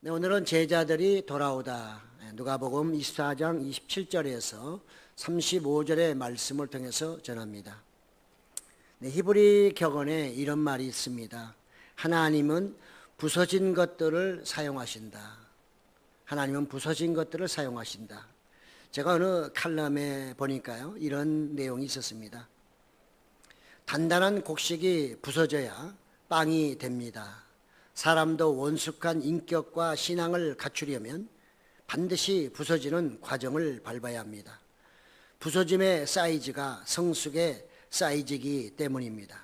네, 오늘은 제자들이 돌아오다. 누가복음 24장 27절에서 35절의 말씀을 통해서 전합니다. 네, 히브리 격언에 이런 말이 있습니다. 하나님은 부서진 것들을 사용하신다. 하나님은 부서진 것들을 사용하신다. 제가 어느 칼럼에 보니까요, 이런 내용이 있었습니다. 단단한 곡식이 부서져야 빵이 됩니다. 사람도 원숙한 인격과 신앙을 갖추려면 반드시 부서지는 과정을 밟아야 합니다. 부서짐의 사이즈가 성숙의 사이즈이기 때문입니다.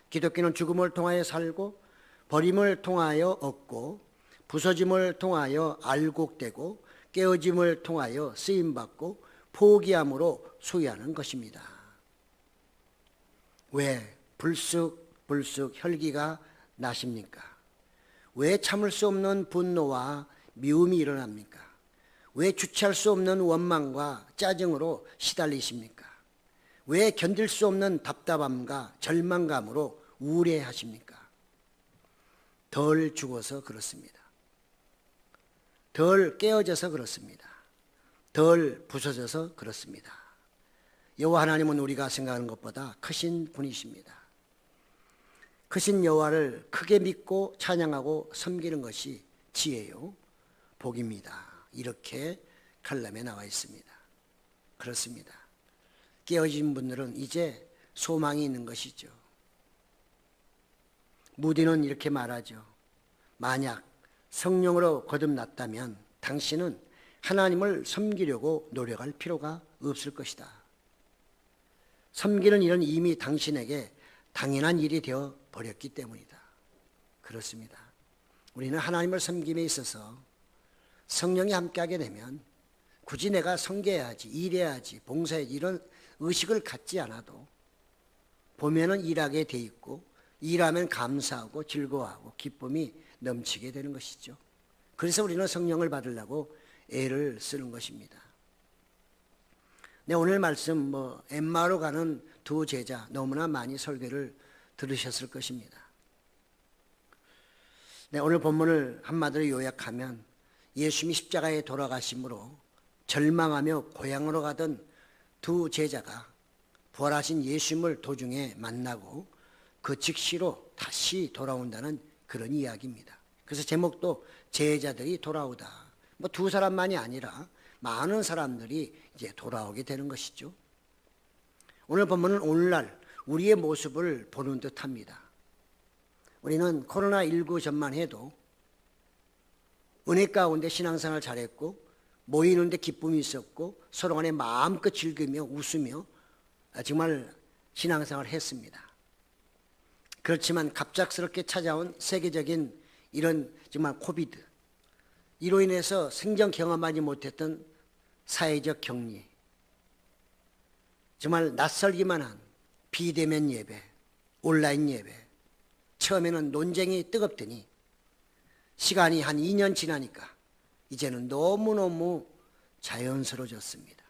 기독교는 죽음을 통하여 살고 버림을 통하여 얻고 부서짐을 통하여 알곡되고 깨어짐을 통하여 쓰임받고 포기함으로 소유하는 것입니다. 왜 불쑥 혈기가 나십니까? 왜 참을 수 없는 분노와 미움이 일어납니까? 왜 주체할 수 없는 원망과 짜증으로 시달리십니까? 왜 견딜 수 없는 답답함과 절망감으로 우울해하십니까? 덜 죽어서 그렇습니다. 덜 깨어져서 그렇습니다. 덜 부서져서 그렇습니다. 여호와 하나님은 우리가 생각하는 것보다 크신 분이십니다. 크신 여호와를 크게 믿고 찬양하고 섬기는 것이 지혜요 복입니다. 이렇게 칼럼에 나와 있습니다. 그렇습니다. 깨어진 분들은 이제 소망이 있는 것이죠. 무디는 이렇게 말하죠. 만약 성령으로 거듭났다면 당신은 하나님을 섬기려고 노력할 필요가 없을 것이다. 섬기는 일은 이미 당신에게 당연한 일이 되어 버렸기 때문이다. 그렇습니다. 우리는 하나님을 섬김에 있어서 성령이 함께하게 되면 굳이 내가 섬겨야지, 일해야지, 봉사해야지 이런 의식을 갖지 않아도 보면은 일하게 돼 있고 일하면 감사하고 즐거워하고 기쁨이 넘치게 되는 것이죠. 그래서 우리는 성령을 받으려고 애를 쓰는 것입니다. 네, 오늘 말씀 엠마오로 가는 두 제자 너무나 많이 설교를 들으셨을 것입니다. 네, 오늘 본문을 한마디로 요약하면 예수님이 십자가에 돌아가심으로 절망하며 고향으로 가던 두 제자가 부활하신 예수님을 도중에 만나고 그 즉시로 다시 돌아온다는 그런 이야기입니다. 그래서 제목도 제자들이 돌아오다. 두 사람만이 아니라 많은 사람들이 이제 돌아오게 되는 것이죠. 오늘 본문은 오늘날 우리의 모습을 보는 듯합니다. 우리는 코로나19 전만 해도 은혜 가운데 신앙생활 잘했고 모이는데 기쁨이 있었고 서로 간에 마음껏 즐기며 웃으며 정말 신앙생활을 했습니다. 그렇지만 갑작스럽게 찾아온 세계적인 이런 정말 코비드, 이로 인해서 생전 경험하지 못했던 사회적 격리, 정말 낯설기만 한 비대면 예배, 온라인 예배, 처음에는 논쟁이 뜨겁더니 시간이 한 2년 지나니까 이제는 너무너무 자연스러워졌습니다.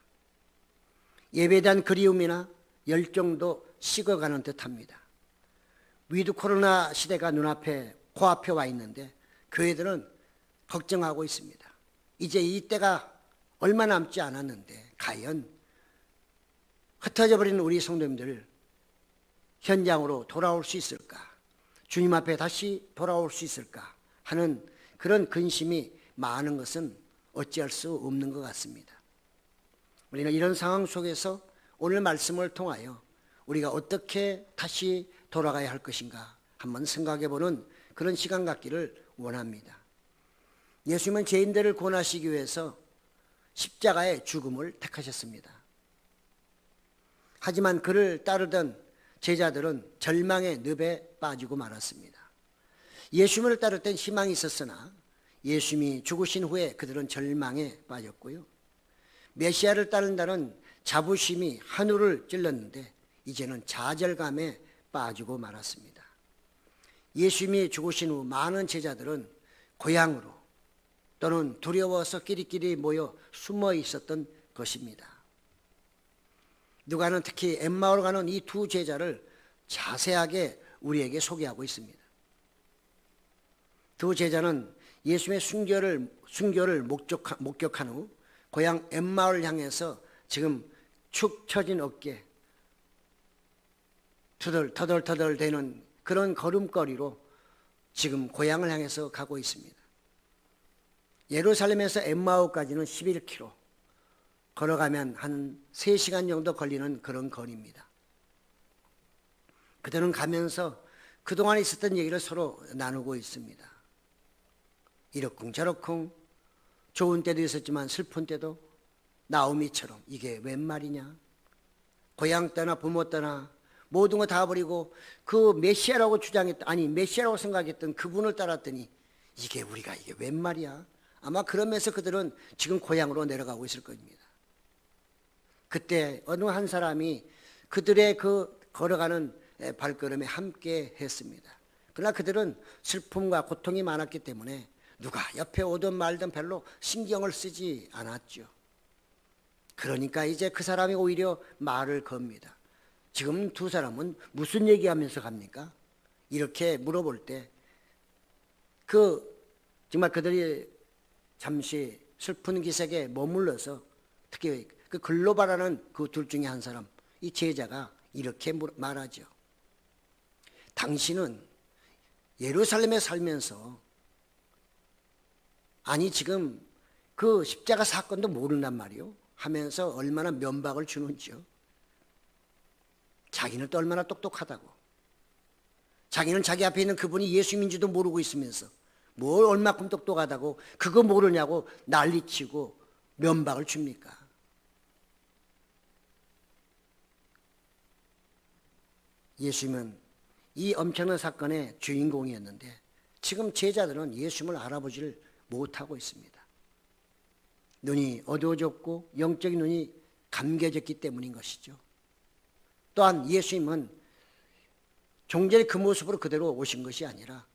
예배에 대한 그리움이나 열정도 식어가는 듯합니다. 위드 코로나 시대가 눈앞에 코앞에 와 있는데 교회들은 걱정하고 있습니다. 이제 이때가 얼마 남지 않았는데 과연 흩어져 버린 우리 성도님들 현장으로 돌아올 수 있을까? 주님 앞에 다시 돌아올 수 있을까? 하는 그런 근심이 많은 것은 어찌할 수 없는 것 같습니다. 우리는 이런 상황 속에서 오늘 말씀을 통하여 우리가 어떻게 다시 돌아가야 할 것인가 한번 생각해 보는 그런 시간 갖기를 원합니다. 예수님은 죄인들을 구원하시기 위해서 십자가의 죽음을 택하셨습니다. 하지만 그를 따르던 제자들은 절망의 늪에 빠지고 말았습니다. 예수님을 따를 땐 희망이 있었으나 예수님이 죽으신 후에 그들은 절망에 빠졌고요. 메시아를 따른다는 자부심이 하늘을 찔렀는데 이제는 좌절감에 빠지고 말았습니다. 예수님이 죽으신 후 많은 제자들은 고향으로 또는 두려워서 끼리끼리 모여 숨어 있었던 것입니다. 누가는 특히 엠마오로 가는 이 두 제자를 자세하게 우리에게 소개하고 있습니다. 두 제자는 예수님의 순교를 목격한 후 고향 엠마오를 향해서 지금 축 처진 어깨 터덜터덜 되는 그런 걸음걸이로 지금 고향을 향해서 가고 있습니다. 예루살렘에서 엠마오까지는 11km, 걸어가면 한 3시간 정도 걸리는 그런 거리입니다. 그들은 가면서 그동안 있었던 얘기를 서로 나누고 있습니다. 이러쿵저러쿵 좋은 때도 있었지만 슬픈 때도 나오미처럼 이게 웬 말이냐? 고향 떠나 부모 떠나 모든 거 다 버리고 그 메시아라고 메시아라고 생각했던 그분을 따랐더니 이게 웬 말이야? 아마 그러면서 그들은 지금 고향으로 내려가고 있을 겁니다. 그때 어느 한 사람이 그들의 그 걸어가는 발걸음에 함께 했습니다. 그러나 그들은 슬픔과 고통이 많았기 때문에 누가 옆에 오든 말든 별로 신경을 쓰지 않았죠. 그러니까 이제 그 사람이 오히려 말을 겁니다. 지금 두 사람은 무슨 얘기하면서 갑니까? 이렇게 물어볼 때 정말 그들이 잠시 슬픈 기색에 머물러서 특히 그 글로바라는 그 둘 중에 한 사람, 이 제자가 이렇게 말하죠. 당신은 예루살렘에 살면서 지금 그 십자가 사건도 모른단 말이요 하면서 얼마나 면박을 주는지요. 자기는 또 얼마나 똑똑하다고. 자기는 자기 앞에 있는 그분이 예수님인지도 모르고 있으면서 뭘 얼마큼 똑똑하다고 그거 모르냐고 난리치고 면박을 줍니까? 예수님은 이 엄청난 사건의 주인공이었는데 지금 제자들은 예수님을 알아보지를 못하고 있습니다. 눈이 어두워졌고 영적인 눈이 감겨졌기 때문인 것이죠. 또한 예수님은 종전의 그 모습으로 그대로 오신 것이 아니라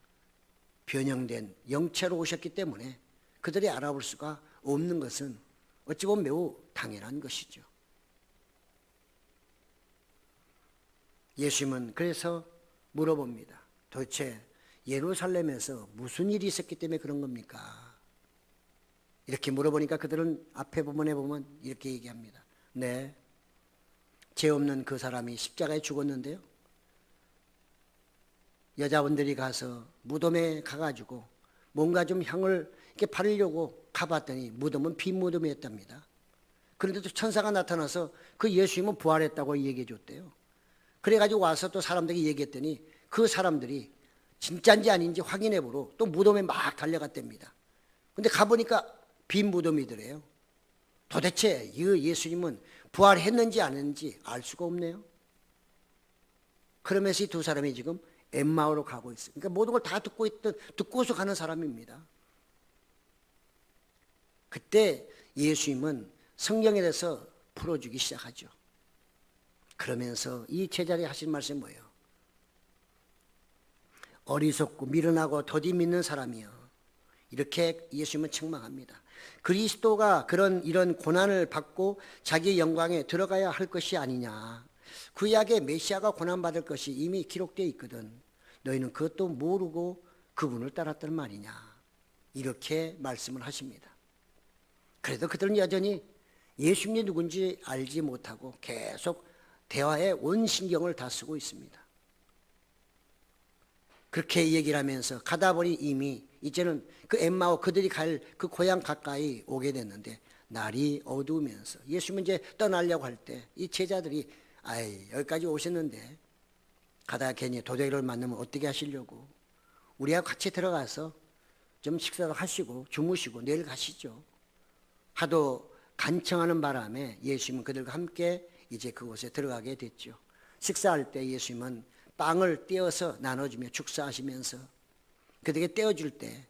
변형된 영체로 오셨기 때문에 그들이 알아볼 수가 없는 것은 어찌 보면 매우 당연한 것이죠. 예수님은 그래서 물어봅니다. 도대체 예루살렘에서 무슨 일이 있었기 때문에 그런 겁니까? 이렇게 물어보니까 그들은 앞에 부분에 보면 이렇게 얘기합니다. 네, 죄 없는 그 사람이 십자가에 죽었는데요. 여자분들이 가서 무덤에 가가지고 뭔가 좀 향을 이렇게 바르려고 가봤더니 무덤은 빈 무덤이었답니다. 그런데 또 천사가 나타나서 그 예수님은 부활했다고 얘기해 줬대요. 그래가지고 와서 또 사람들이 얘기했더니 그 사람들이 진짜인지 아닌지 확인해 보러 또 무덤에 막 달려갔답니다. 근데 가보니까 빈 무덤이더래요. 도대체 이 예수님은 부활했는지 안 했는지 알 수가 없네요. 그러면서 이 두 사람이 지금 엠마오로 가고 있어요. 그러니까 모든 걸 다 듣고서 가는 사람입니다. 그때 예수님은 성경에 대해서 풀어주기 시작하죠. 그러면서 이 제자들이 하신 말씀이 뭐예요? 어리석고 미련하고 더디 믿는 사람이요. 이렇게 예수님은 책망합니다. 그리스도가 이런 고난을 받고 자기의 영광에 들어가야 할 것이 아니냐. 구약의 메시아가 고난받을 것이 이미 기록되어 있거든. 너희는 그것도 모르고 그분을 따랐단 말이냐. 이렇게 말씀을 하십니다. 그래도 그들은 여전히 예수님이 누군지 알지 못하고 계속 대화에 온 신경을 다 쓰고 있습니다. 그렇게 얘기를 하면서 가다 보니 이미 이제는 그 엠마오 그들이 갈 그 고향 가까이 오게 됐는데 날이 어두우면서 예수님은 이제 떠나려고 할 때 이 제자들이 여기까지 오셨는데 가다가 괜히 도둑이를 만나면 어떻게 하시려고 우리하고 같이 들어가서 좀 식사도 하시고 주무시고 내일 가시죠. 하도 간청하는 바람에 예수님은 그들과 함께 이제 그곳에 들어가게 됐죠. 식사할 때 예수님은 빵을 떼어서 나눠주며 축사하시면서 그들에게 떼어줄 때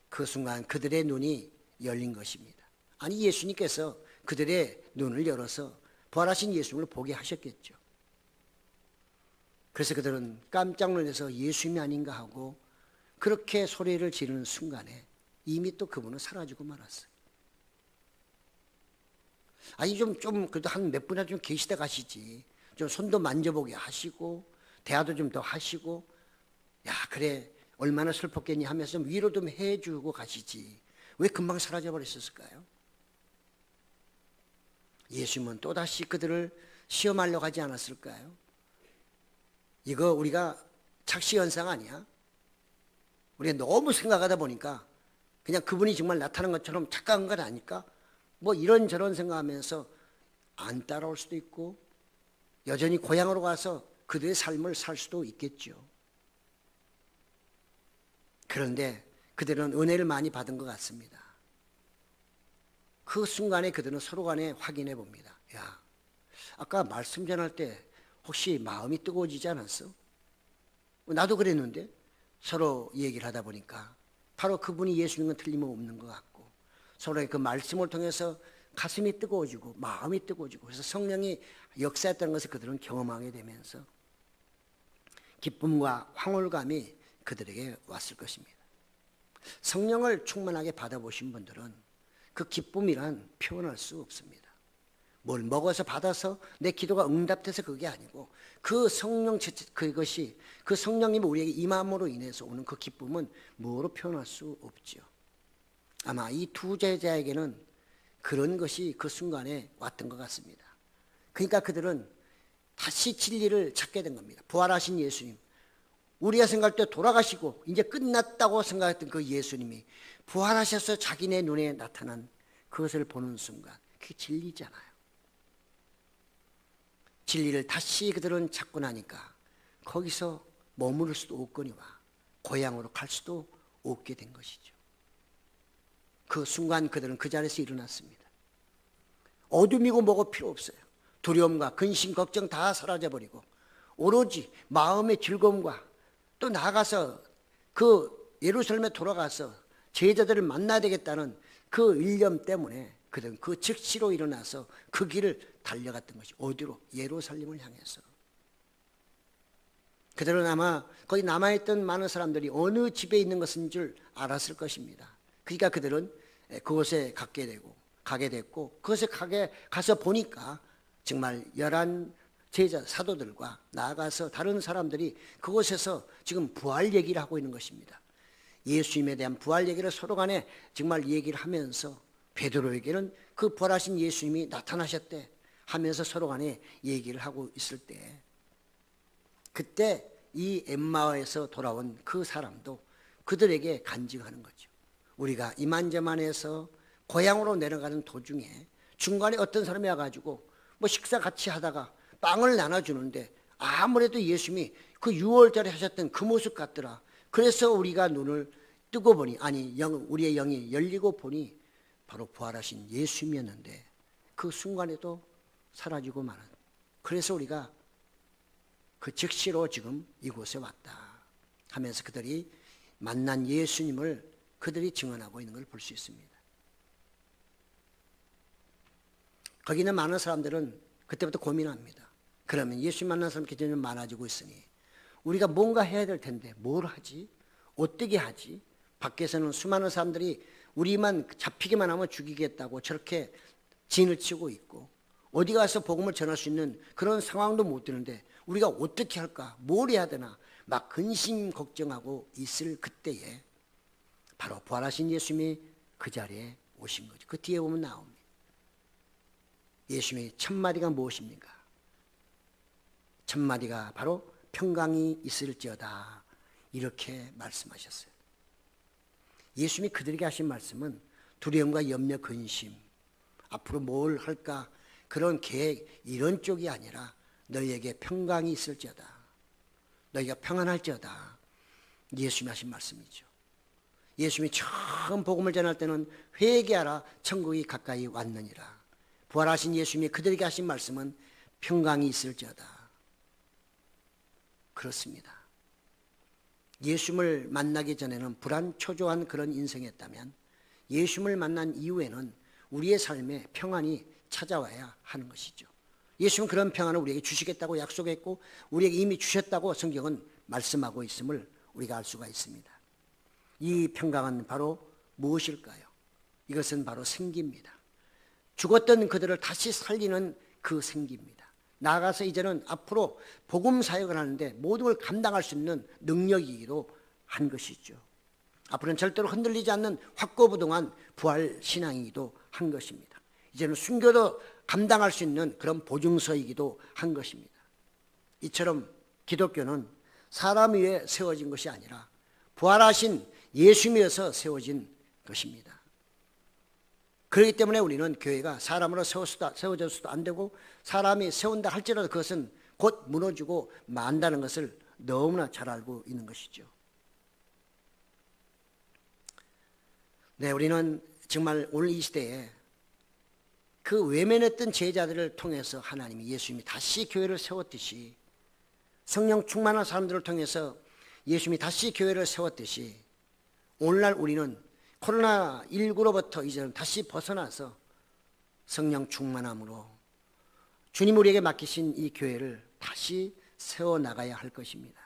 그 순간 그들의 눈이 열린 것입니다. 아니 예수님께서 그들의 눈을 열어서 부활하신 예수님을 보게 하셨겠죠. 그래서 그들은 깜짝 놀라서 예수님이 아닌가 하고 그렇게 소리를 지르는 순간에 이미 또 그분은 사라지고 말았어요. 아니 좀 그래도 한 몇 분이나 좀 계시다 가시지. 좀 손도 만져보게 하시고 대화도 좀 더 하시고 야 그래 얼마나 슬펐겠니 하면서 좀 위로 좀 해주고 가시지 왜 금방 사라져 버렸을까요? 예수님은 또다시 그들을 시험하려고 하지 않았을까요? 이거 우리가 착시현상 아니야? 우리가 너무 생각하다 보니까 그냥 그분이 정말 나타난 것처럼 착각한 건 아닐까? 뭐 이런저런 생각하면서 안 따라올 수도 있고 여전히 고향으로 가서 그들의 삶을 살 수도 있겠죠. 그런데 그들은 은혜를 많이 받은 것 같습니다. 그 순간에 그들은 서로 간에 확인해 봅니다. 야, 아까 말씀 전할 때 혹시 마음이 뜨거워지지 않았어? 나도 그랬는데 서로 얘기를 하다 보니까 바로 그분이 예수님은 틀림없는 것 같고 서로의 그 말씀을 통해서 가슴이 뜨거워지고 마음이 뜨거워지고 그래서 성령이 역사했다는 것을 그들은 경험하게 되면서 기쁨과 황홀감이 그들에게 왔을 것입니다. 성령을 충만하게 받아보신 분들은 그 기쁨이란 표현할 수 없습니다. 뭘 먹어서 받아서 내 기도가 응답돼서 그게 아니고 그 성령 그것이 그 성령님이 우리에게 임함으로 인해서 오는 그 기쁨은 뭐로 표현할 수 없죠. 아마 이 두 제자에게는 그런 것이 그 순간에 왔던 것 같습니다. 그러니까 그들은 다시 진리를 찾게 된 겁니다. 부활하신 예수님, 우리가 생각할 때 돌아가시고 이제 끝났다고 생각했던 그 예수님이 부활하셔서 자기네 눈에 나타난 그것을 보는 순간 그게 진리잖아요. 진리를 다시 그들은 찾고 나니까 거기서 머무를 수도 없거니와 고향으로 갈 수도 없게 된 것이죠. 그 순간 그들은 그 자리에서 일어났습니다. 어둠이고 뭐고 필요 없어요. 두려움과 근심, 걱정 다 사라져버리고 오로지 마음의 즐거움과 또 나아가서 그 예루살렘에 돌아가서 제자들을 만나야 되겠다는 그 일념 때문에 그들은 그 즉시로 일어나서 그 길을 달려갔던 것이 어디로? 예루살렘을 향해서. 그들은 아마 거기 남아있던 많은 사람들이 어느 집에 있는 것인 줄 알았을 것입니다. 그러니까 그들은 그곳에 가게 됐고 그곳에 가서 보니까 정말 11 제자 사도들과 나아가서 다른 사람들이 그곳에서 지금 부활 얘기를 하고 있는 것입니다. 예수님에 대한 부활 얘기를 서로 간에 정말 얘기를 하면서 베드로에게는 그 부활하신 예수님이 나타나셨대 하면서 서로 간에 얘기를 하고 있을 때 그때 이 엠마오에서 돌아온 그 사람도 그들에게 간증하는 거죠. 우리가 이만저만해서 고향으로 내려가는 도중에 중간에 어떤 사람이 와가지고 뭐 식사 같이 하다가 빵을 나눠주는데 아무래도 예수님이 그 6월달에 하셨던 그 모습 같더라. 그래서 우리가 눈을 뜨고 보니 우리의 영이 열리고 보니 바로 부활하신 예수님이었는데 그 순간에도 사라지고 마는. 그래서 우리가 그 즉시로 지금 이곳에 왔다 하면서 그들이 만난 예수님을 그들이 증언하고 있는 걸 볼 수 있습니다. 거기 있는 많은 사람들은 그때부터 고민합니다. 그러면 예수님 만난 사람 기준이 많아지고 있으니 우리가 뭔가 해야 될 텐데 뭘 하지? 어떻게 하지? 밖에서는 수많은 사람들이 우리만 잡히기만 하면 죽이겠다고 저렇게 진을 치고 있고 어디 가서 복음을 전할 수 있는 그런 상황도 못 되는데 우리가 어떻게 할까? 뭘 해야 되나? 막 근심 걱정하고 있을 그때에 바로 부활하신 예수님이 그 자리에 오신 거죠. 그 뒤에 보면 나옵니다. 예수님의 첫 마디가 무엇입니까? 첫 마디가 바로 평강이 있을지어다 이렇게 말씀하셨어요. 예수님이 그들에게 하신 말씀은 두려움과 염려, 근심 앞으로 뭘 할까 그런 계획 이런 쪽이 아니라 너희에게 평강이 있을지어다 너희가 평안할지어다 예수님이 하신 말씀이죠. 예수님이 처음 복음을 전할 때는 회개하라 천국이 가까이 왔느니라. 부활하신 예수님이 그들에게 하신 말씀은 평강이 있을지어다. 그렇습니다. 예수님을 만나기 전에는 불안초조한 그런 인생이었다면 예수님을 만난 이후에는 우리의 삶에 평안이 찾아와야 하는 것이죠. 예수님은 그런 평안을 우리에게 주시겠다고 약속했고 우리에게 이미 주셨다고 성경은 말씀하고 있음을 우리가 알 수가 있습니다. 이 평강은 바로 무엇일까요? 이것은 바로 생기입니다. 죽었던 그들을 다시 살리는 그 생기입니다. 나아가서 이제는 앞으로 복음 사역을 하는데 모든 걸 감당할 수 있는 능력이기도 한 것이죠. 앞으로는 절대로 흔들리지 않는 확고부동한 부활 신앙이기도 한 것입니다. 이제는 순교도 감당할 수 있는 그런 보증서이기도 한 것입니다. 이처럼 기독교는 사람 위에 세워진 것이 아니라 부활하신 예수님 위에서 세워진 것입니다. 그렇기 때문에 우리는 교회가 사람으로 세워져서도 안 되고 사람이 세운다 할지라도 그것은 곧 무너지고 만다는 것을 너무나 잘 알고 있는 것이죠. 네, 우리는 정말 오늘 이 시대에 그 외면했던 제자들을 통해서 하나님이 예수님이 다시 교회를 세웠듯이 성령 충만한 사람들을 통해서 예수님이 다시 교회를 세웠듯이 오늘날 우리는 코로나19로부터 이제는 다시 벗어나서 성령 충만함으로 주님 우리에게 맡기신 이 교회를 다시 세워나가야 할 것입니다.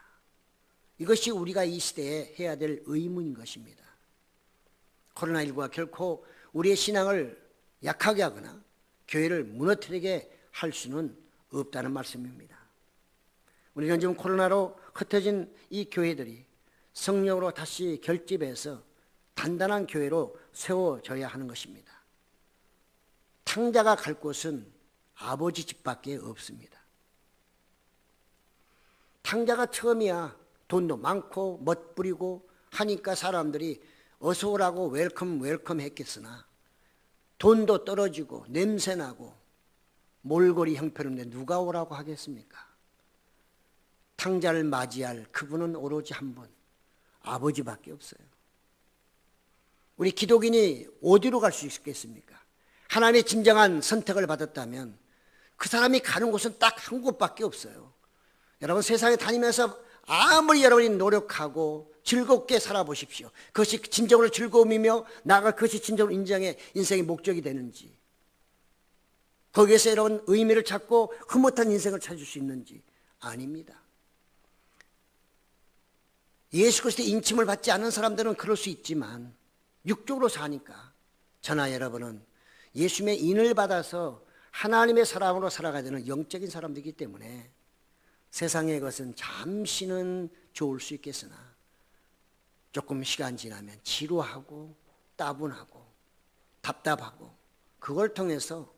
이것이 우리가 이 시대에 해야 될 의무인 것입니다. 코로나19가 결코 우리의 신앙을 약하게 하거나 교회를 무너뜨리게 할 수는 없다는 말씀입니다. 우리는 지금 코로나로 흩어진 이 교회들이 성령으로 다시 결집해서 단단한 교회로 세워져야 하는 것입니다. 탕자가 갈 곳은 아버지 집밖에 없습니다. 탕자가 처음이야 돈도 많고 멋부리고 하니까 사람들이 어서 오라고 웰컴 했겠으나 돈도 떨어지고 냄새나고 몰골이 형편없는데 누가 오라고 하겠습니까? 탕자를 맞이할 그분은 오로지 한 분, 아버지밖에 없어요. 우리 기독인이 어디로 갈 수 있겠습니까? 하나님의 진정한 선택을 받았다면 그 사람이 가는 곳은 딱 한 곳밖에 없어요. 여러분 세상에 다니면서 아무리 여러분이 노력하고 즐겁게 살아보십시오. 그것이 진정으로 즐거움이며 나아가 그것이 진정으로 인생의 목적이 되는지, 거기에서 여러분 의미를 찾고 흐뭇한 인생을 찾을 수 있는지 아닙니다. 예수 그리스도의 인침을 받지 않은 사람들은 그럴 수 있지만 육적으로 사니까 저나 여러분은 예수님의 인을 받아서 하나님의 사람으로 살아가야 되는 영적인 사람들이기 때문에 세상의 것은 잠시는 좋을 수 있겠으나 조금 시간 지나면 지루하고 따분하고 답답하고 그걸 통해서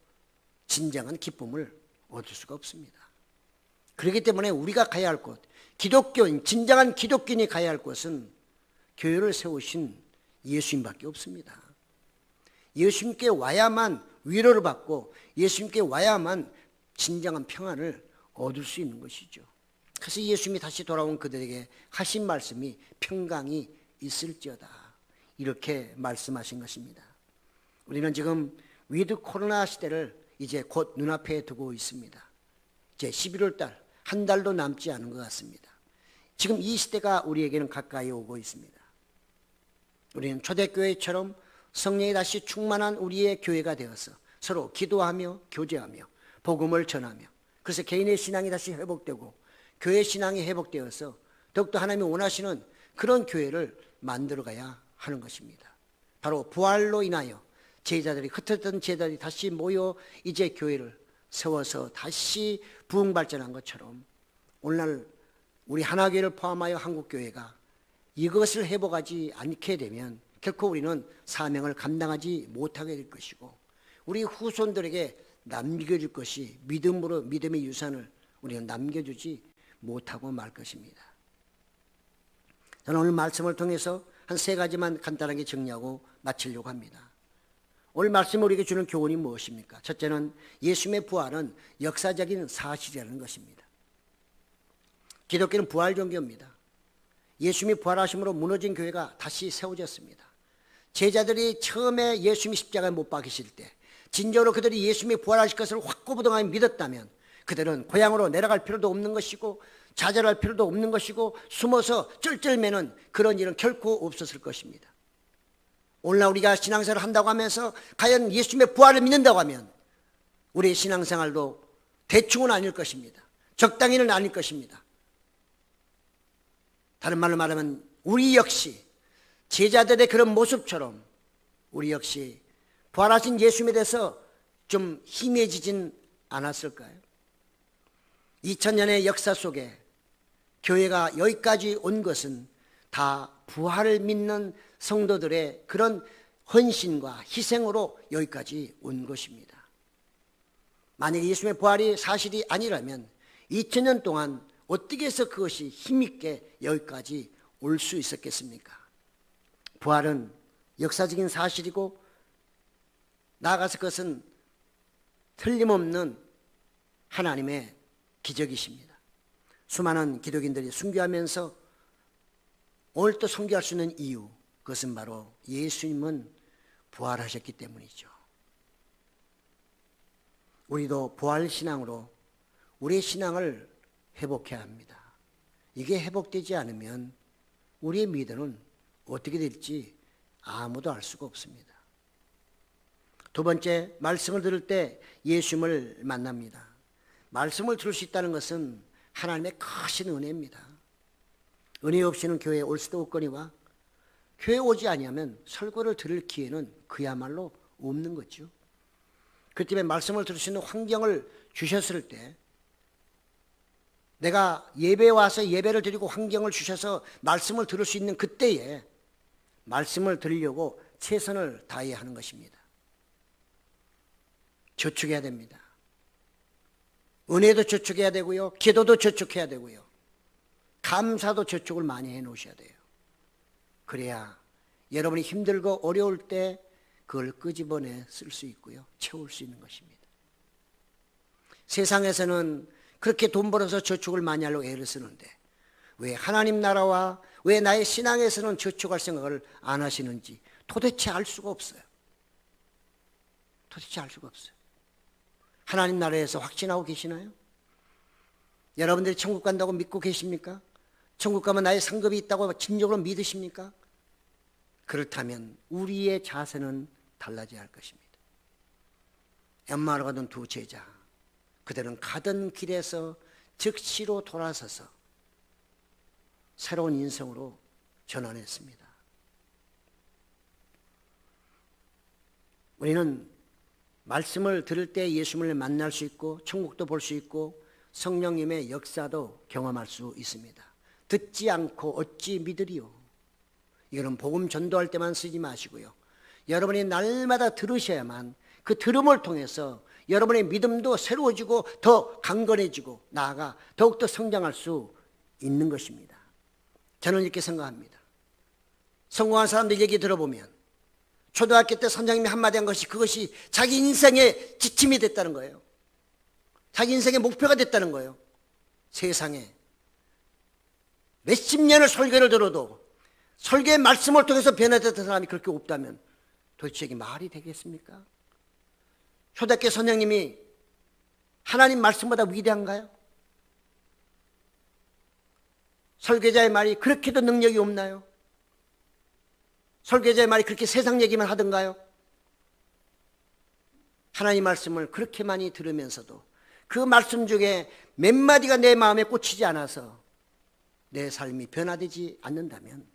진정한 기쁨을 얻을 수가 없습니다. 그렇기 때문에 우리가 가야 할 곳, 기독교인, 진정한 기독교인이 가야 할 곳은 교회를 세우신 예수님밖에 없습니다. 예수님께 와야만 위로를 받고 예수님께 와야만 진정한 평안을 얻을 수 있는 것이죠. 그래서 예수님이 다시 돌아온 그들에게 하신 말씀이 평강이 있을지어다 이렇게 말씀하신 것입니다. 우리는 지금 위드 코로나 시대를 이제 곧 눈앞에 두고 있습니다. 이제 11월 달, 한 달도 남지 않은 것 같습니다. 지금 이 시대가 우리에게는 가까이 오고 있습니다. 우리는 초대교회처럼 성령이 다시 충만한 우리의 교회가 되어서 서로 기도하며 교제하며 복음을 전하며 그래서 개인의 신앙이 다시 회복되고 교회 신앙이 회복되어서 더욱더 하나님이 원하시는 그런 교회를 만들어가야 하는 것입니다. 바로 부활로 인하여 제자들이 흩어졌던 제자들이 다시 모여 이제 교회를 세워서 다시 부흥발전한 것처럼 오늘날 우리 하나교회를 포함하여 한국교회가 이것을 회복하지 않게 되면 결코 우리는 사명을 감당하지 못하게 될 것이고 우리 후손들에게 남겨줄 것이 믿음의 유산을 우리는 남겨주지 못하고 말 것입니다. 저는 오늘 말씀을 통해서 한 3가지만 간단하게 정리하고 마치려고 합니다. 오늘 말씀이 우리에게 주는 교훈이 무엇입니까? 첫째는 예수님의 부활은 역사적인 사실이라는 것입니다. 기독교는 부활 종교입니다. 예수님이 부활하심으로 무너진 교회가 다시 세워졌습니다. 제자들이 처음에 예수님이 십자가에 못 박히실 때 진정으로 그들이 예수님이 부활하실 것을 확고부동하게 믿었다면 그들은 고향으로 내려갈 필요도 없는 것이고 좌절할 필요도 없는 것이고 숨어서 쩔쩔매는 그런 일은 결코 없었을 것입니다. 오늘날 우리가 신앙생활을 한다고 하면서 과연 예수님의 부활을 믿는다고 하면 우리의 신앙생활도 대충은 아닐 것입니다. 적당히는 아닐 것입니다. 다른 말로 말하면 우리 역시 제자들의 그런 모습처럼 우리 역시 부활하신 예수님에 대해서 좀 희미해지진 않았을까요? 2000년의 역사 속에 교회가 여기까지 온 것은 다 부활을 믿는 성도들의 그런 헌신과 희생으로 여기까지 온 것입니다. 만약에 예수님의 부활이 사실이 아니라면 2000년 동안 어떻게 해서 그것이 힘있게 여기까지 올 수 있었겠습니까? 부활은 역사적인 사실이고 나아가서 그것은 틀림없는 하나님의 기적이십니다. 수많은 기독인들이 순교하면서 오늘 또 순교할 수 있는 이유, 그것은 바로 예수님은 부활하셨기 때문이죠. 우리도 부활신앙으로 우리의 신앙을 회복해야 합니다. 이게 회복되지 않으면 우리의 믿음은 어떻게 될지 아무도 알 수가 없습니다. 두 번째, 말씀을 들을 때 예수님을 만납니다. 말씀을 들을 수 있다는 것은 하나님의 크신 은혜입니다. 은혜 없이는 교회에 올 수도 없거니와 교회에 오지 아니하면 설교를 들을 기회는 그야말로 없는 거죠. 그 때문에 말씀을 들을 수 있는 환경을 주셨을 때, 내가 예배에 와서 예배를 드리고 환경을 주셔서 말씀을 들을 수 있는 그때에 말씀을 들으려고 최선을 다해야 하는 것입니다. 저축해야 됩니다. 은혜도 저축해야 되고요, 기도도 저축해야 되고요, 감사도 저축을 많이 해 놓으셔야 돼요. 그래야 여러분이 힘들고 어려울 때 그걸 끄집어내 쓸 수 있고요, 채울 수 있는 것입니다. 세상에서는 그렇게 돈 벌어서 저축을 많이 하려고 애를 쓰는데 왜 하나님 나라와 왜 나의 신앙에서는 저축할 생각을 안 하시는지 도대체 알 수가 없어요. 도대체 알 수가 없어요. 하나님 나라에서 확신하고 계시나요? 여러분들이 천국 간다고 믿고 계십니까? 천국 가면 나의 상급이 있다고 진정으로 믿으십니까? 그렇다면 우리의 자세는 달라져야 할 것입니다. 엠마오로 가던 두 제자, 그들은 가던 길에서 즉시로 돌아서서 새로운 인생으로 전환했습니다. 우리는 말씀을 들을 때 예수님을 만날 수 있고 천국도 볼 수 있고 성령님의 역사도 경험할 수 있습니다. 듣지 않고 어찌 믿으리요? 이거는 복음 전도할 때만 쓰지 마시고요, 여러분이 날마다 들으셔야만 그 들음을 통해서 여러분의 믿음도 새로워지고 더 강건해지고 나아가 더욱더 성장할 수 있는 것입니다. 저는 이렇게 생각합니다. 성공한 사람들 얘기 들어보면 초등학교 때 선생님이 한마디 한 것이 그것이 자기 인생의 지침이 됐다는 거예요. 자기 인생의 목표가 됐다는 거예요. 세상에 몇십 년을 설교를 들어도 설교의 말씀을 통해서 변화됐던 사람이 그렇게 없다면 도대체 이게 말이 되겠습니까? 초등학교 선생님이 하나님 말씀보다 위대한가요? 설교자의 말이 그렇게도 능력이 없나요? 설교자의 말이 그렇게 세상 얘기만 하던가요? 하나님 말씀을 그렇게 많이 들으면서도 그 말씀 중에 몇 마디가 내 마음에 꽂히지 않아서 내 삶이 변화되지 않는다면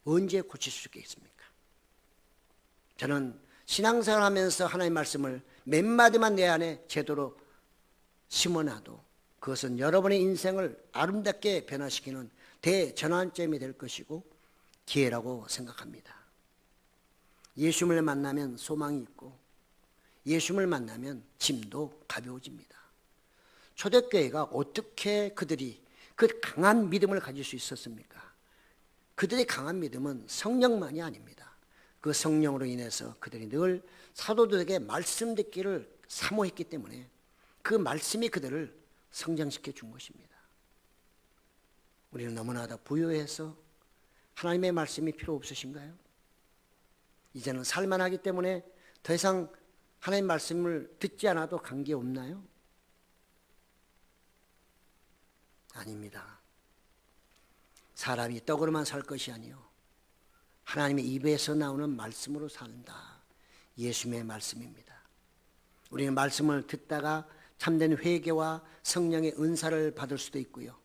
언제 고칠 수 있겠습니까? 저는 신앙생활 하면서 하나님 말씀을 몇 마디만 내 안에 제대로 심어놔도 그것은 여러분의 인생을 아름답게 변화시키는 대전환점이 될 것이고 기회라고 생각합니다. 예수님을 만나면 소망이 있고 예수님을 만나면 짐도 가벼워집니다. 초대교회가 어떻게 그들이 그 강한 믿음을 가질 수 있었습니까? 그들의 강한 믿음은 성령만이 아닙니다. 그 성령으로 인해서 그들이 늘 사도들에게 말씀 듣기를 사모했기 때문에 그 말씀이 그들을 성장시켜 준 것입니다. 우리는 너무나 다 부유해서 하나님의 말씀이 필요 없으신가요? 이제는 살만하기 때문에 더 이상 하나님 말씀을 듣지 않아도 관계없나요? 아닙니다. 사람이 떡으로만 살 것이 아니요 하나님의 입에서 나오는 말씀으로 산다. 예수님의 말씀입니다. 우리는 말씀을 듣다가 참된 회개와 성령의 은사를 받을 수도 있고요,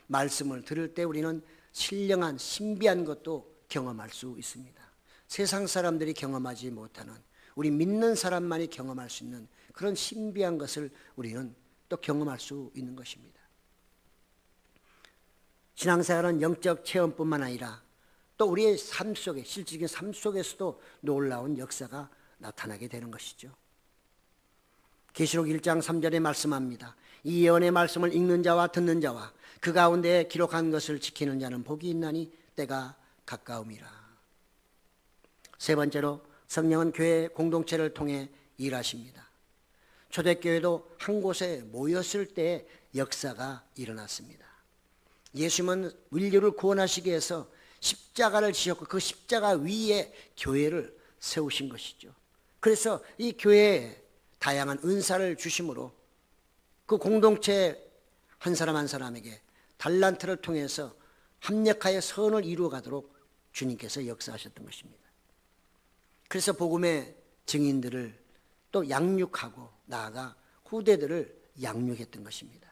말씀을 들을 때 우리는 신령한 신비한 것도 경험할 수 있습니다. 세상 사람들이 경험하지 못하는, 우리 믿는 사람만이 경험할 수 있는 그런 신비한 것을 우리는 또 경험할 수 있는 것입니다. 신앙생활은 영적 체험뿐만 아니라 또 우리의 삶 속에, 실질적인 삶 속에서도 놀라운 역사가 나타나게 되는 것이죠. 계시록 1장 3절에 말씀합니다. 이 예언의 말씀을 읽는 자와 듣는 자와 그 가운데 기록한 것을 지키는 자는 복이 있나니 때가 가까움이라. 세 번째로 성령은 교회 공동체를 통해 일하십니다. 초대교회도 한 곳에 모였을 때 역사가 일어났습니다. 예수님은 인류를 구원하시기 위해서 십자가를 지셨고 그 십자가 위에 교회를 세우신 것이죠. 그래서 이 교회에 다양한 은사를 주심으로 그 공동체 한 사람 한 사람에게 달란트를 통해서 합력하여 선을 이루어가도록 주님께서 역사하셨던 것입니다. 그래서 복음의 증인들을 또 양육하고 나아가 후대들을 양육했던 것입니다.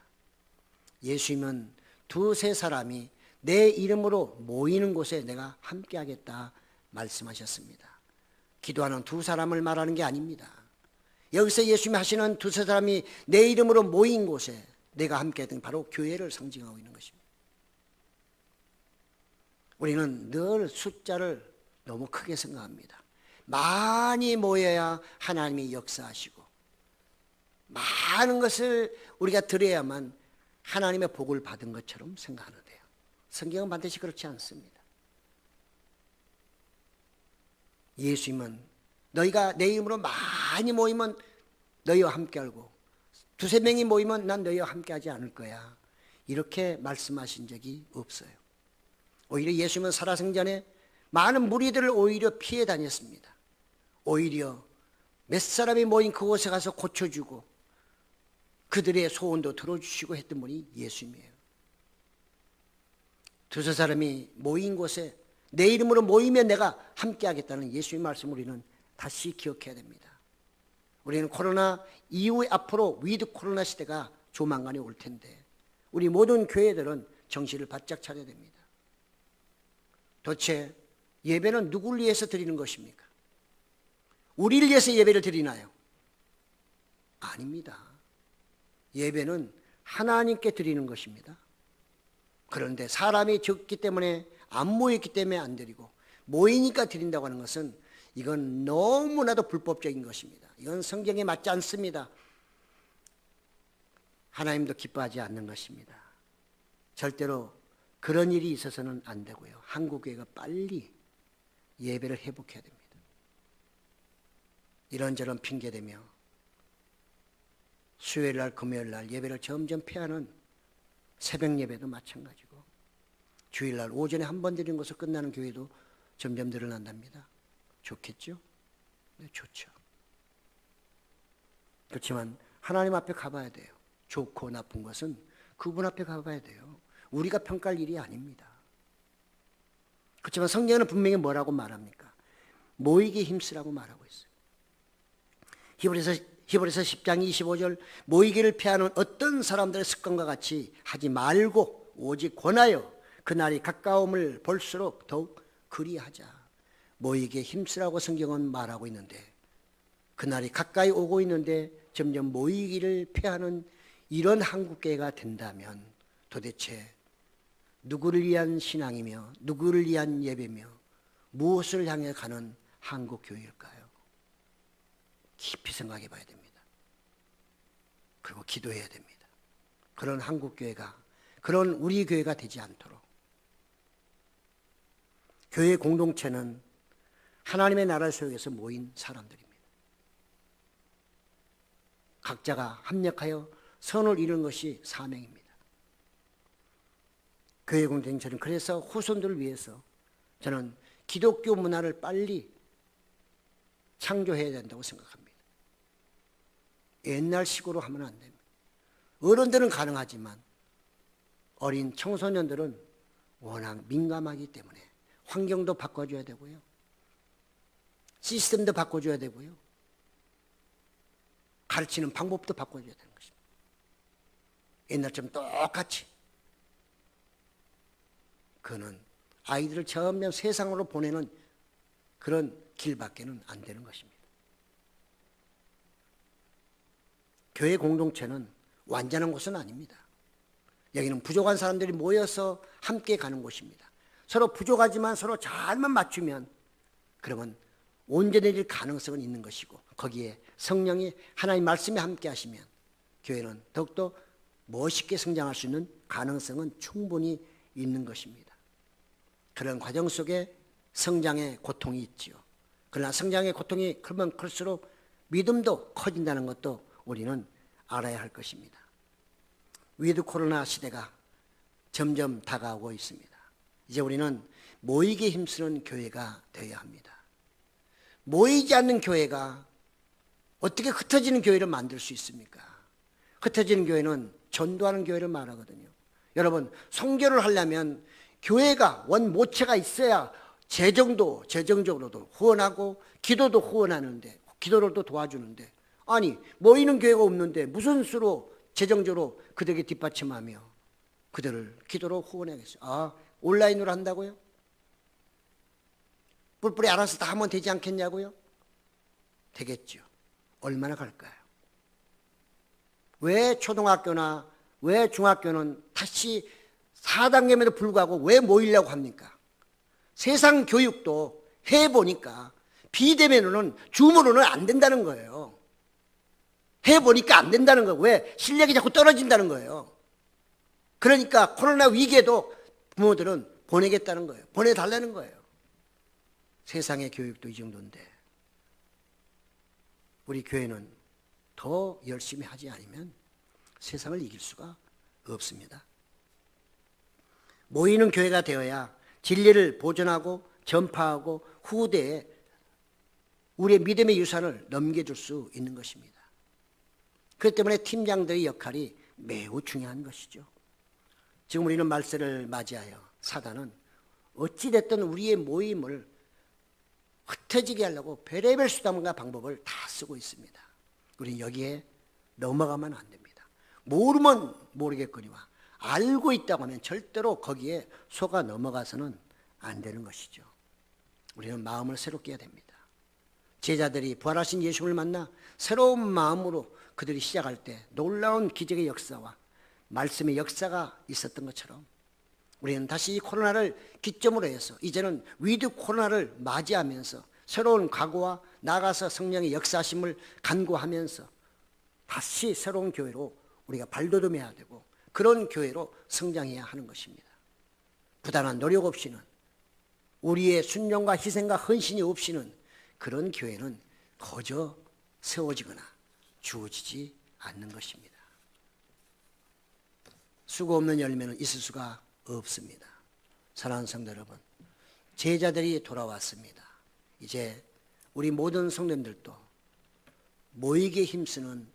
예수님은 두세 사람이 내 이름으로 모이는 곳에 내가 함께하겠다 말씀하셨습니다. 기도하는 두 사람을 말하는 게 아닙니다. 여기서 예수님이 하시는 두세 사람이 내 이름으로 모인 곳에 내가 함께했던 바로 교회를 상징하고 있는 것입니다. 우리는 늘 숫자를 너무 크게 생각합니다. 많이 모여야 하나님이 역사하시고 많은 것을 우리가 드려야만 하나님의 복을 받은 것처럼 생각하는데요. 성경은 반드시 그렇지 않습니다. 예수님은 너희가 내 이름으로 많이 모이면 너희와 함께 하고 두세 명이 모이면 난 너희와 함께 하지 않을 거야. 이렇게 말씀하신 적이 없어요. 오히려 예수님은 살아생전에 많은 무리들을 오히려 피해 다녔습니다. 오히려 몇 사람이 모인 그곳에 가서 고쳐주고 그들의 소원도 들어주시고 했던 분이 예수님이에요. 두세 사람이 모인 곳에 내 이름으로 모이면 내가 함께 하겠다는 예수님의 말씀을 우리는 다시 기억해야 됩니다. 우리는 코로나 이후에 앞으로 위드 코로나 시대가 조만간에 올 텐데 우리 모든 교회들은 정신을 바짝 차려야 됩니다. 도대체 예배는 누구를 위해서 드리는 것입니까? 우리를 위해서 예배를 드리나요? 아닙니다. 예배는 하나님께 드리는 것입니다. 그런데 사람이 적기 때문에 안 모였기 때문에 안 드리고 모이니까 드린다고 하는 것은 이건 너무나도 불법적인 것입니다. 이건 성경에 맞지 않습니다. 하나님도 기뻐하지 않는 것입니다. 절대로 그런 일이 있어서는 안 되고요. 한국교회가 빨리 예배를 회복해야 됩니다. 이런저런 핑계대며 수요일날 금요일날 예배를 점점 피하는 새벽 예배도 마찬가지고 주일날 오전에 한 번 드리는 것으로 끝나는 교회도 점점 늘어난답니다. 좋겠죠? 네, 좋죠. 그렇지만 하나님 앞에 가봐야 돼요. 좋고 나쁜 것은 그분 앞에 가봐야 돼요. 우리가 평가할 일이 아닙니다. 그렇지만 성경은 분명히 뭐라고 말합니까? 모이기 힘쓰라고 말하고 있어요. 히브리서 10장 25절 모이기를 피하는 어떤 사람들의 습관과 같이 하지 말고 오직 권하여 그날이 가까움을 볼수록 더욱 그리하자. 모이기에 힘쓰라고 성경은 말하고 있는데 그날이 가까이 오고 있는데 점점 모이기를 피하는 이런 한국교회가 된다면 도대체 누구를 위한 신앙이며 누구를 위한 예배며 무엇을 향해 가는 한국교회일까요? 깊이 생각해 봐야 됩니다. 그리고 기도해야 됩니다. 그런 한국교회가 그런 우리 교회가 되지 않도록 교회 공동체는 하나님의 나라 속에서 모인 사람들입니다. 각자가 합력하여 선을 이루는 것이 사명입니다. 교회 공동체는 그래서 후손들을 위해서 저는 기독교 문화를 빨리 창조해야 된다고 생각합니다. 옛날식으로 하면 안 됩니다. 어른들은 가능하지만 어린 청소년들은 워낙 민감하기 때문에 환경도 바꿔줘야 되고요. 시스템도 바꿔줘야 되고요. 가르치는 방법도 바꿔줘야 되는 것입니다. 옛날처럼 똑같이. 그는 아이들을 점점 세상으로 보내는 그런 길밖에는 안 되는 것입니다. 교회 공동체는 완전한 곳은 아닙니다. 여기는 부족한 사람들이 모여서 함께 가는 곳입니다. 서로 부족하지만 서로 잘만 맞추면 그러면 온전해질 가능성은 있는 것이고, 거기에 성령이 하나님 말씀에 함께 하시면 교회는 더욱더 멋있게 성장할 수 있는 가능성은 충분히 있는 것입니다. 그런 과정 속에 성장의 고통이 있지요. 그러나 성장의 고통이 크면 클수록 믿음도 커진다는 것도 우리는 알아야 할 것입니다. 위드 코로나 시대가 점점 다가오고 있습니다. 이제 우리는 모이게 힘쓰는 교회가 되어야 합니다. 모이지 않는 교회가 어떻게 흩어지는 교회를 만들 수 있습니까? 흩어지는 교회는 전도하는 교회를 말하거든요. 여러분, 선교를 하려면 교회가 원모체가 있어야 재정적으로도 후원하고 기도도 후원하는데, 기도로도 도와주는데, 아니 모이는 교회가 없는데 무슨 수로 재정적으로 그들에게 뒷받침하며 그들을 기도로 후원하겠어요? 아, 온라인으로 한다고요? 뿔뿔이 알아서 다 하면 되지 않겠냐고요? 되겠죠. 얼마나 갈까요? 왜 초등학교나 왜 중학교는 다시 4단계에도 불구하고 왜 모이려고 합니까? 세상 교육도 해보니까 비대면으로는 줌으로는 안 된다는 거예요. 해보니까 안 된다는 거예요. 왜? 실력이 자꾸 떨어진다는 거예요. 그러니까 코로나 위기에도 부모들은 보내겠다는 거예요. 보내달라는 거예요. 세상의 교육도 이 정도인데 우리 교회는 더 열심히 하지 않으면 세상을 이길 수가 없습니다. 모이는 교회가 되어야 진리를 보존하고 전파하고 후대에 우리의 믿음의 유산을 넘겨줄 수 있는 것입니다. 그렇기 때문에 팀장들의 역할이 매우 중요한 것이죠. 지금 우리는 말세를 맞이하여 사단은 어찌됐든 우리의 모임을 흩어지게 하려고 별의별 수단과 방법을 다 쓰고 있습니다. 우리는 여기에 넘어가면 안 됩니다. 모르면 모르겠거니와 알고 있다고 하면 절대로 거기에 속아 넘어가서는 안 되는 것이죠. 우리는 마음을 새롭게 해야 됩니다. 제자들이 부활하신 예수를 만나 새로운 마음으로 그들이 시작할 때 놀라운 기적의 역사와 말씀의 역사가 있었던 것처럼 우리는 다시 이 코로나를 기점으로 해서 이제는 위드 코로나를 맞이하면서 새로운 각오와 나아가서 성령의 역사하심을 간구하면서 다시 새로운 교회로 우리가 발돋움해야 되고 그런 교회로 성장해야 하는 것입니다. 부단한 노력 없이는 우리의 순종과 희생과 헌신이 없이는 그런 교회는 거저 세워지거나 주어지지 않는 것입니다. 수고 없는 열매는 있을 수가 없습니다. 사랑하는 성도 여러분, 제자들이 돌아왔습니다. 이제 우리 모든 성도님들도 모이게 힘쓰는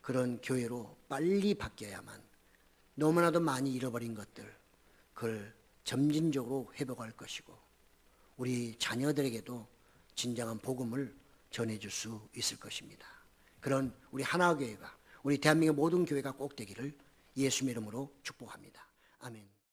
그런 교회로 빨리 바뀌어야만 너무나도 많이 잃어버린 것들 그걸 점진적으로 회복할 것이고 우리 자녀들에게도 진정한 복음을 전해줄 수 있을 것입니다. 그런 우리 하나교회가 우리 대한민국 모든 교회가 꼭 되기를 예수님의 이름으로 축복합니다. 아멘.